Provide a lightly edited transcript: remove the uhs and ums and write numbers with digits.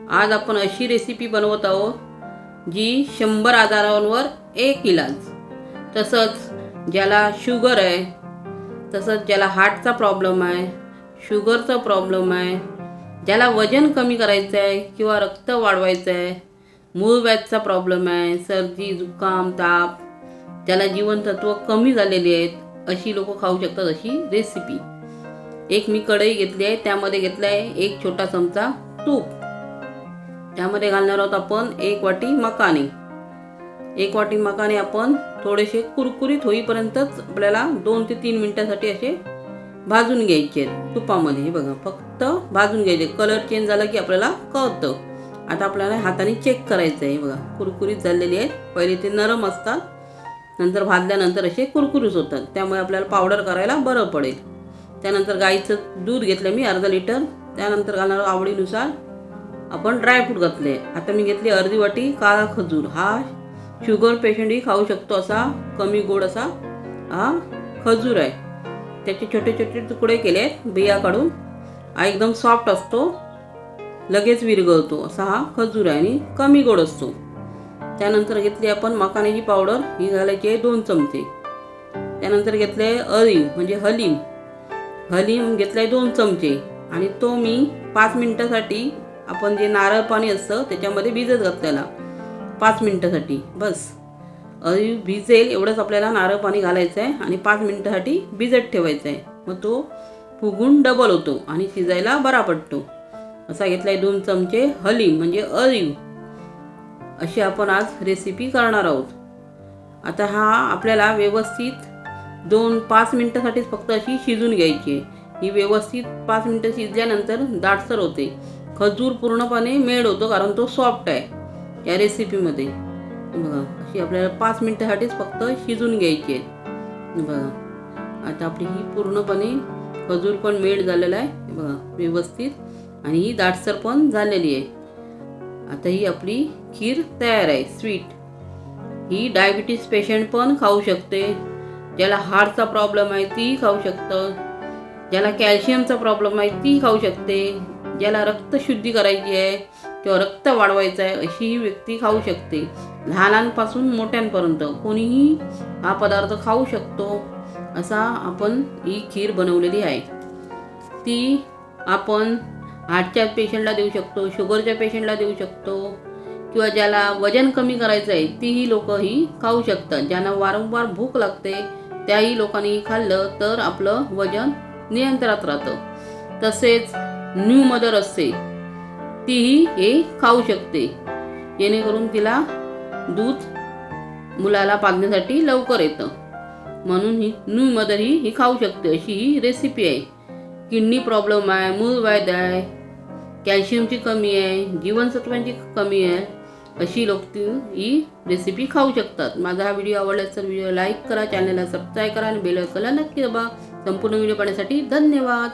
आज आपण अशी रेसिपी बनवत आहोत जी 100 आजारांवर एक इलाज। तसंच ज्याला शुगर आहे, तसंच ज्याला हार्टचा प्रॉब्लेम आहे, शुगरचा प्रॉब्लेम आहे, ज्याला वजन कमी करायचं आहे किंवा रक्त वाढवायचं आहे, मूळव्याधचा प्रॉब्लेम आहे, सर्दी जुकाम ताप, ज्याला जीवनसत्व कमी झालेली आहेत अशी लोक खाऊ शकतात अशी रेसिपी। एक मी कढई घेतली आहे, त्यामध्ये घेतला आहे 1 छोटा चमचा तूप। त्यामध्ये घालणार आहोत आपण 1 वाटी मकाने। 1 वाटी मकाने आपण थोडेसे कुरकुरीत होईपर्यंतच आपल्याला 2 ते 3 मिनिटांसाठी असे भाजून घ्यायचे तुपामध्ये। हे बघा, फक्त भाजून घ्यायचे। कलर चेंज झाला की आपल्याला कळतं। आता आपल्याला हाताने चेक करायचं आहे। बघा, कुरकुरीत झालेली आहेत। पहिले ते नरम असतात, नंतर भाजल्यानंतर असे कुरकुरीत होतात, त्यामुळे आपल्याला पावडर करायला बरं पडेल। त्यानंतर गाईचं दूध घेतलं मी अर्धा लिटर। त्यानंतर घालणार आवडीनुसार आपण ड्रायफ्रूट घातले। आता मी घेतली अर्धी वाटी काळा खजूर। हा शुगर पेशंटही खाऊ शकतो असा कमी गोड असा हा खजूर आहे। त्याचे छोटे छोटे तुकडे केले बिया काढून। हा एकदम सॉफ्ट असतो, लगेच विरघळतो असा हा खजूर आहे आणि कमी गोड असतो। त्यानंतर घेतली आपण मकानेची पावडर, ही घालायची आहे 2 चमचे। त्यानंतर घेतले अळीव म्हणजे हलीम। हलीम घेतलाय 2 चमचे आणि तो मी 5 मिनिटासाठी आपण जे नारळ पाणी असतं त्याच्यामध्ये भिजत घातलेला 5 मिनिटासाठी। बस अळीव भिजेल एवढंच आपल्याला नारळ पाणी घालायचं आहे आणि 5 मिनिटासाठी भिजत ठेवायचं आहे। मग तो फुगून डबल होतो आणि शिजायला बरा पडतो। असा घेतलाय 2 चमचे हलीम म्हणजे अळीव। अशी आपण आज रेसिपी करणार आहोत। आता हा आपल्याला व्यवस्थित 2-5 मिनिटांसाठीच फक्त अशी शिजून घ्यायची। ही व्यवस्थित 5 मिनिटं शिजल्यानंतर दाटसर होते। खजूर पूर्णपणे मेल्ट होतो कारण तो सॉफ्ट आहे या रेसिपीमध्ये। बघा, अशी आपल्याला 5 मिनिटांसाठीच फक्त शिजून घ्यायची आहे। बघा, आता आपली ही पूर्णपणे खजूर पण मेल्ट झालेला आहे बघा व्यवस्थित, आणि ही दाटसर पण झालेली आहे। आता ही आपली खीर तयार आहे स्वीट। ही डायबिटीज पेशंट पण खाऊ शकते, ज्याला हार्टचा प्रॉब्लेम आहे ती खाऊ शकतं, ज्याला कॅल्शियमचा प्रॉब्लेम आहे ती खाऊ शकते, ज्याला रक्त शुद्धी करायची आहे किंवा रक्त वाढवायचं आहे अशी ही व्यक्ती खाऊ शकते। लहानांपासून मोठ्यांपर्यंत कोणीही हा पदार्थ खाऊ शकतो असा आपण ही खीर बनवलेली आहे। ती आपण हार्टच्या पेशंटला देऊ शकतो, शुगरच्या पेशंटला देऊ शकतो, किंवा ज्याला वजन कमी करायचं आहे तीही लोक ही खाऊ शकतात। ज्यांना वारंवार भूक लागते त्याही लोकांनी खाल्लं तर आपलं वजन नियंत्रणात राहतं। तसेच न्यू मदर असते तीही हे खाऊ शकते, जेणेकरून तिला दूध मुलाला पाजण्यासाठी लवकर येतं। म्हणून ही न्यू मदर ही खाऊ शकते अशी ही रेसिपी आहे। किडनी प्रॉब्लेम आहे, मूळव्याध आहे, कॅल्शियमची कमी आहे, जीवनसत्वांची कमी आहे अशी लोक ही रेसिपी खाऊ शकतात। माझा हा व्हिडिओ आवडला तर व्हिडिओ लाईक करा, चॅनलला सबस्क्राईब करा आणि बेल आयकॉनला नक्की दाबा। संपूर्ण व्हिडिओ पाहण्यासाठी धन्यवाद।